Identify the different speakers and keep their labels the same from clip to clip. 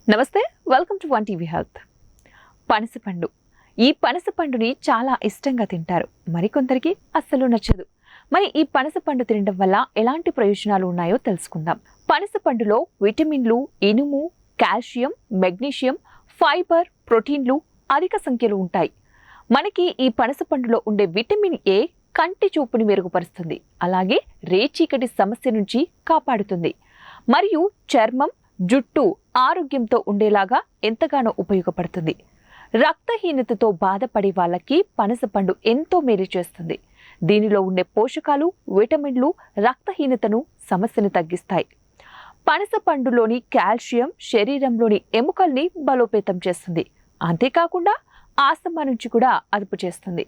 Speaker 1: నమస్తే, welcome to one TV health. పనసపండు. ఈ పనసపండుని చాలా ఇష్టంగా తింటారు, మరికొందరికి అస్సలు నచ్చదు. మరి ఈ పనసపండు తినడం వల్ల ఎలాంటి ప్రయోజనాలు ఉన్నాయో తెలుసుకుందాం. పనసపండులో విటమిన్లు, ఇనుము, కాల్షియం, మెగ్నీషియం, ఫైబర్, ప్రోటీన్లు అధిక సంఖ్యలో ఉంటాయి. మనకి ఈ పనసపండులో ఉండే విటమిన్ ఏ కంటి చూపుని మెరుగుపరుస్తుంది, అలాగే రేచీకటి సమస్య నుంచి కాపాడుతుంది, మరియు చర్మం, జుట్టు ఆరోగ్యంతో ఉండేలాగా ఎంతగానో ఉపయోగపడుతుంది. రక్తహీనతతో బాధపడే వాళ్ళకి పనసపండు ఎంతో మేలు చేస్తుంది. దీనిలో ఉండే పోషకాలు, విటమిన్లు రక్తహీనతను సమస్యను తగ్గిస్తాయి. పనసపండులోని కాల్షియం శరీరంలోని ఎముకల్ని బలోపేతం చేస్తుంది, అంతేకాకుండా ఆస్తమా నుంచి కూడా అదుపు చేస్తుంది,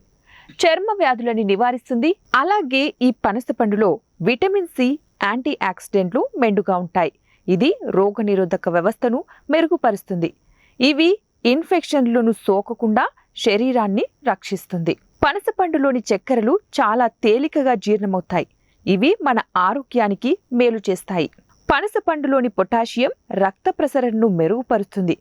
Speaker 1: చర్మ వ్యాధులని నివారిస్తుంది. అలాగే ఈ పనసపండులో విటమిన్ సి, యాంటీ ఆక్సిడెంట్లు మెండుగా ఉంటాయి. ఇది రోగనిరోధక వ్యవస్థను మెరుగుపరుస్తుంది. ఇవి ఇన్ఫెక్షన్లను సోకకుండా శరీరాన్ని రక్షిస్తుంది. పనసపండులోని చక్కెరలు చాలా తేలికగా జీర్ణమవుతాయి. ఇవి మన ఆరోగ్యానికి మేలు చేస్తాయి. పనసపండులోని పొటాషియం రక్త ప్రసరణను మెరుగుపరుస్తుంది,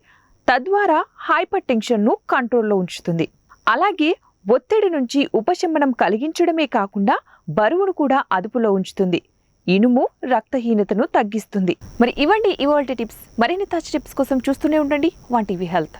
Speaker 1: తద్వారా హైపర్ టెన్షన్ను కంట్రోల్లో ఉంచుతుంది. అలాగే ఒత్తిడి నుంచి ఉపశమనం కలిగించడమే కాకుండా బరువును కూడా అదుపులో ఉంచుతుంది. ఇనుము రక్తహీనతను తగ్గిస్తుంది. మరి ఇవ్వండి ఇవాల్టి టిప్స్. మరిన్ని టచ్ టిప్స్ కోసం చూస్తూనే ఉండండి వన్ టీవీ హెల్త్.